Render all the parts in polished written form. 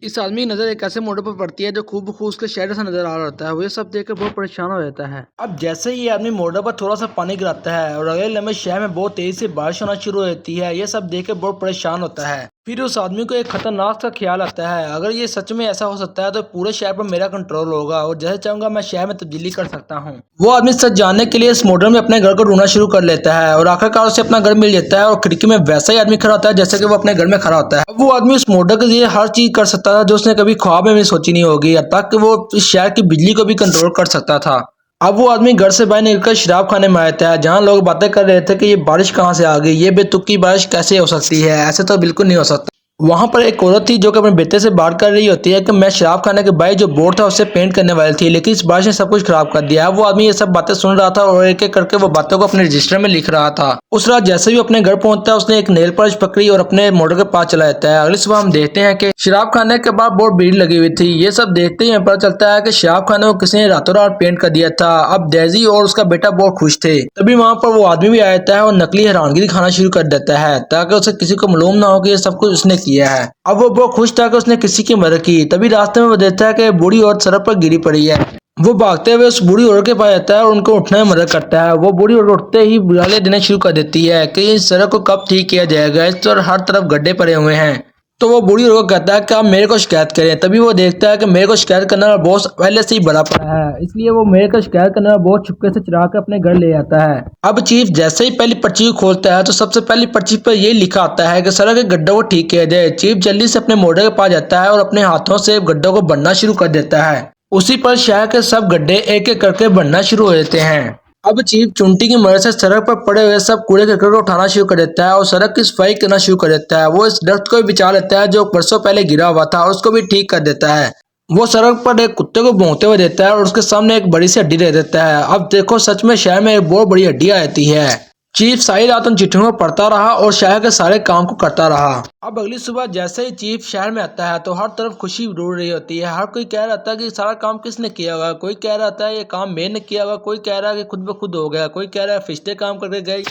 इस आदमी की नज़र एक ऐसे मोड़ पर पड़ती है जो खूब उसके शहर से नजर आ रहा होता है। वो ये सब देखकर बहुत परेशान हो जाता है। अब जैसे ही ये आदमी मोड़ पर थोड़ा सा पानी गिराता है और अगले लम्हे शहर में बहुत तेजी से बारिश होना शुरू हो जाती है। ये सब देखकर बहुत परेशान होता है। फिर उस आदमी को एक खतरनाक सा ख्याल आता है, अगर ये सच में ऐसा हो सकता है तो पूरे शहर पर मेरा कंट्रोल होगा और जैसे चाहूंगा मैं शहर में तब्दीली कर सकता हूँ। वो आदमी सच जानने के लिए इस मॉडल में अपने घर को ढूंढना शुरू कर लेता है और आखिरकार उसे अपना घर मिल जाता है और खिड़की में वैसा ही आदमी खड़ा होता है जैसे कि वो अपने घर में खड़ा होता है। अब वो आदमी उस मॉडल के लिए हर चीज कर सकता था जो उसने कभी ख्वाब में भी सोची नहीं होगी, ताकि वो इस शहर की बिजली को भी कंट्रोल कर सकता था। अब वो आदमी घर से बाहर निकलकर शराब खाने में आता है, जहाँ लोग बातें कर रहे थे कि ये बारिश कहाँ से आ गई, ये बेतुकी बारिश कैसे हो सकती है, ऐसे तो बिल्कुल नहीं हो सकता। वहां पर एक औरत थी जो कि अपने बेटे से बात कर रही होती है कि मैं शराब खाने के बाद जो बोर्ड था उससे पेंट करने वाली थी, लेकिन इस बारिश ने सब कुछ खराब कर दिया। वो आदमी ये सब बातें सुन रहा था और एक एक करके वो बातों को अपने रजिस्टर में लिख रहा था। उस रात जैसे भी अपने घर पहुंचता है उसने एक नेल पॉलिश पकड़ी और अपने मोटर के पास चला जाता है। अगली सुबह हम देखते हैं कि शराब खाने के बाद बहुत भीड़ लगी हुई थी। ये सब देखते ही हमें पता चलता है कि शराब खाने को किसी ने रातों रात पेंट कर दिया था। अब डेजी और उसका बेटा बहुत खुश थे। तभी वहां पर वो आदमी भी आ जाता है और नकली हैरानगी दिखाना शुरू कर देता है ताकि उसे किसी को मालूम ना हो कि ये सब कुछ उसने किया है। अब वो बहुत खुश था कि उसने किसी की मदद की। तभी रास्ते में वो देखता है कि बूढ़ी औरत सड़क पर गिरी पड़ी है। वो भागते हुए उस बूढ़ी औरत के पास जाता है और उनको उठने में मदद करता है। वो बूढ़ी औरत उठते ही गालियां देना शुरू कर देती है कि इस सड़क को कब ठीक किया जाएगा, इस पर हर तरफ गड्ढे पड़े हुए हैं। तो वो बूढ़ी औरत को कहता है कि आप मेरे को शिकायत करें। तभी वो देखता है कि मेरे को शिकायत करने वाला बॉस पहले से ही बड़ा पड़ा है, इसलिए वो मेरे को शिकायत करने वाला बॉस चुपके से चुरा कर अपने घर ले आता है। अब चीफ जैसे ही पहली पर्ची को खोलता है तो सबसे पहली पर्ची पर यही लिखा आता है कि सड़क के गड्ढों को ठीक किया जाए। चीफ जल्दी से अपने मॉडल के पास जाता है और अपने हाथों से गड्ढों को भरना शुरू कर देता है। उसी पर शहर के सब गड्ढे एक एक करके बनना शुरू हो जाते हैं। अब चीफ चुंटी की मदद से सड़क पर पड़े हुए सब कूड़े करकट को उठाना शुरू कर देता है और सड़क की सफाई करना शुरू कर देता है। वो इस दरख्त को भी बचा लेता है जो परसों पहले गिरा हुआ था और उसको भी ठीक कर देता है। वो सड़क पर एक कुत्ते को भौंकते हुए देता है और उसके सामने एक बड़ी सी हड्डी दे देता है। अब देखो सच में शहर में एक बहुत बड़ी हड्डी आती है। चीफ सारी रात उन चिट्ठियों को पढ़ता रहा और शहर के सारे काम को करता रहा। अब अगली सुबह जैसे ही चीफ शहर में आता है तो हर तरफ खुशी उड़ रही होती है। हर कोई कह रहा था कि सारा काम किसने किया होगा, कोई कह रहा था ये काम मैंने किया होगा, कोई कह रहा है कि खुद ब खुद हो गया, कोई कह रहा है फिश्ते काम करके गए।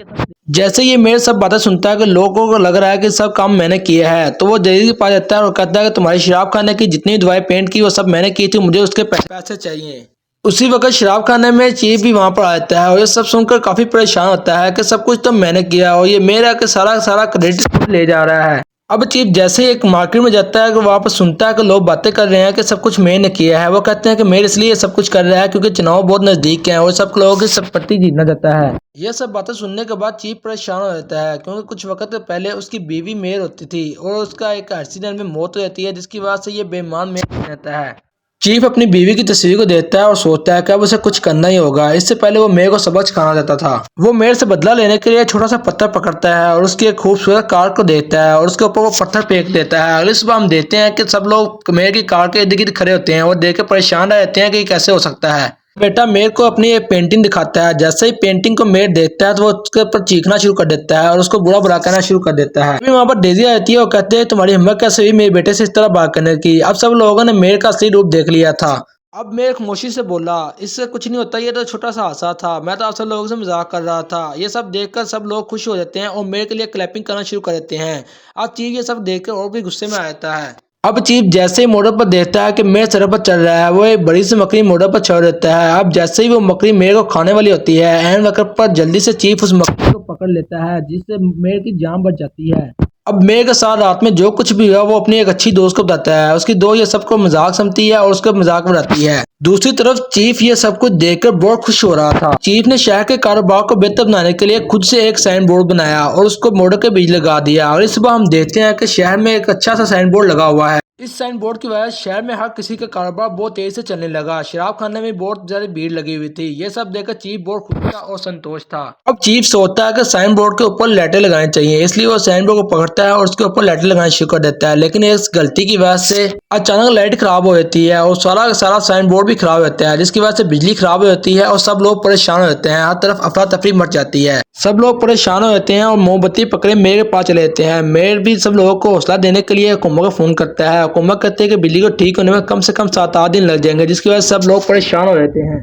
जैसे ये मेरे सब बातें सुनता है कि लोगों को लग रहा है कि सब काम मैंने किया है, तो वो जल्दी के पास जाता है और कहता है कि तुम्हारी शराब खाने की जितनी दवाई पेंट की वो सब मैंने की थी, मुझे उसके पैसे चाहिए। उसी वक्त शराब खाने में चीफ भी वहां पर आ जाता है और ये सब सुनकर काफी परेशान होता है कि सब कुछ तो मैंने किया और ये मेरा के सारा सारा क्रेडिट ले जा रहा है। अब चीफ जैसे ही एक मार्केट में जाता है कि वहां पर सुनता है कि लोग बातें कर रहे हैं कि सब कुछ मैंने किया है। वो कहते हैं कि मेरे इसलिए सब कुछ कर रहा है क्योंकि चुनाव बहुत नजदीक है और सब लोगों की संपत्ति जीतना चाहता है। यह सब बातें सुनने के बाद चीफ परेशान हो जाता है क्योंकि कुछ वक्त पहले उसकी बीवी मेयर होती थी और उसका एक एक्सीडेंट में मौत हो जाती है, जिसकी वजह से ये बेईमान मेयर रहता है। चीफ अपनी बीवी की तस्वीर को देखता है और सोचता है कि अब उसे कुछ करना ही होगा। इससे पहले वो मेयर को सबक सिखाना चाहता था। वो मेयर से बदला लेने के लिए छोटा सा पत्थर पकड़ता है और उसकी एक खूबसूरत कार को देखता है और उसके ऊपर वो पत्थर फेंक देता है। अगली सुबह हम देखते हैं कि सब लोग मेयर की कार के इर्द गिर्द खड़े होते हैं और देख के परेशान रहते हैं कि ये कैसे हो सकता है। बेटा मेयर को अपनी एक पेंटिंग दिखाता है। जैसे ही पेंटिंग को मेयर देखता है तो वो उसके ऊपर चीखना शुरू कर देता है और उसको बुरा बुरा कहना शुरू कर देता है। वहां पर डेजी आती है और कहते हैं तुम्हारी हिम्मत कैसे हुई मेरे बेटे से इस तरह बात करने की। अब सब लोगों ने मेयर का असली रूप देख लिया था। अब मेयर खामोशी से बोला, इससे कुछ नहीं होता, ये तो छोटा सा हादसा था, मैं तो आप सब लोगों से मजाक कर रहा था। ये सब देखकर सब लोग खुश हो जाते हैं और मेयर के लिए क्लैपिंग करना शुरू कर देते हैं। अब चीफ ये सब देखकर और भी गुस्से में आ जाता है। अब चीफ जैसे ही मोटर पर देखता है कि मेयर सड़क पर चल रहा है, वो एक बड़ी सी मकड़ी मोटर पर छोड़ देता है। अब जैसे ही वो मकड़ी मेयर को खाने वाली होती है, एन वक्त पर जल्दी से चीफ उस मकड़ी को पकड़ लेता है जिससे मेयर की जान बच जाती है। अब मेयर के साथ रात में जो कुछ भी हुआ वो अपनी एक अच्छी दोस्त को बताता है। उसकी दोस्त ये सबको मजाक समझती है और उसको मजाक बनाती है। दूसरी तरफ चीफ ये सब कुछ देखकर बहुत खुश हो रहा था। चीफ ने शहर के कारोबार को बेहतर बनाने के लिए खुद से एक साइन बोर्ड बनाया और उसको मोटर के बीच लगा दिया। और इस सुबह हम देखते हैं कि शहर में एक अच्छा सा साइन बोर्ड लगा हुआ है। इस साइन बोर्ड की वजह से शहर में हर किसी का कारोबार बहुत तेजी से चलने लगा। शराब खाने में बहुत ज्यादा भीड़ लगी हुई थी। ये सब देखकर चीफ बहुत खुश था और संतोष था। अब चीफ सोचता है कि साइन बोर्ड के ऊपर लाइटें लगानी चाहिए, इसलिए वो साइन बोर्ड को पकड़ता है और उसके ऊपर लाइटें लगाना शुरू कर देता है। लेकिन इस गलती की वजह से अचानक लाइट खराब हो जाती है और सारा सारा साइन बोर्ड भी खराब होता है, जिसकी वजह से बिजली खराब हो जाती है और सब लोग परेशान हो जाते हैं। हर तरफ अफरा तफरी मच जाती है। सब लोग परेशान हो जाते हैं और मोमबत्ती पकड़े मेयर के पास चले जाते हैं। मेयर भी सब लोगों को हौसला देने के लिए हुकूमत को फोन करता है। हुकूमत कहते हैं कि बिजली को ठीक होने में कम से कम 7-8 दिन लग जाएंगे, जिसकी वजह से सब लोग परेशान हो जाते हैं।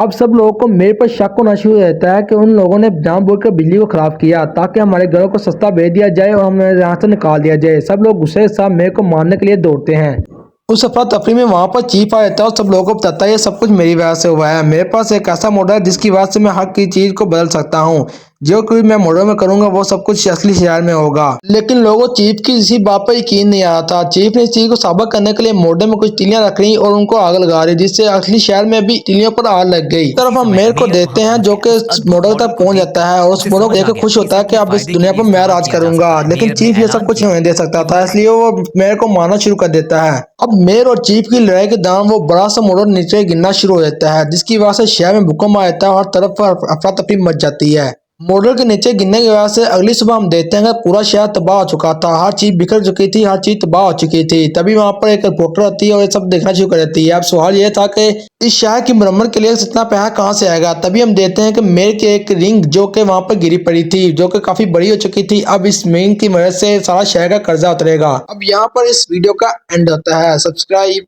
अब सब लोगों को मेयर पर शक होना शुरू हो जाता है कि उन लोगों ने जानबूझकर बिजली को खराब किया ताकि हमारे घरों को सस्ता बेच दिया जाए और हमें यहाँ से निकाल दिया जाए। सब लोग गुस्से के साथ मेयर को मारने के लिए दौड़ते हैं। उस अफरा तफरी में वहाँ पर चीफ आ जाता है और सब लोगों को बताता है ये सब कुछ मेरी वजह से हुआ है। मेरे पास एक ऐसा मॉडल है जिसकी वजह से मैं हर की चीज को बदल सकता हूँ। जो कुछ मैं मॉडल में करूंगा वो सब कुछ असली शहर में होगा। लेकिन लोगों चीफ की इसी बात पर यकीन नहीं आ रहा था। चीफ ने इस चीज को साबित करने के लिए मॉडल में कुछ तीलियां रख रही और उनको आग लगा रही, जिससे असली शहर में भी तीलियों पर आग लग गई। तरफ हम मेयर को देखते हैं जो कि मॉडल तक पहुंच जाता है और उस मॉडल को देखकर खुश होता है कि अब इस दुनिया पर मैं राज करूंगा। लेकिन चीफ ये सब कुछ नहीं दे सकता था, इसलिए वो मेयर को मारना शुरू कर देता है। अब मेयर और चीफ की लड़ाई के दौरान वो बड़ा सा मॉडल नीचे गिरना शुरू हो जाता है, जिसकी वजह से शहर में भूकंप आ जाता है और हर तरफ अफरा तफरी मच जाती है। मॉडल के नीचे गिरने की वजह से अगली सुबह हम देखते हैं कि पूरा शहर तबाह हो चुका था। हर चीज बिखर चुकी थी, हर चीज तबाह हो चुकी थी। तभी वहां पर एक रिपोर्टर आती है और ये सब देखना शुरू कर देती है। अब सवाल ये था कि इस शहर की मरम्मत के लिए इतना पैसा कहाँ से आएगा। तभी हम देखते हैं कि मेयर की एक रिंग जो कि वहां पर गिरी पड़ी थी, जो कि काफी बड़ी हो चुकी थी। अब इस रिंग की मदद से सारा शहर का कर्जा उतरेगा। अब यहाँ पर इस वीडियो का एंड होता है। सब्सक्राइब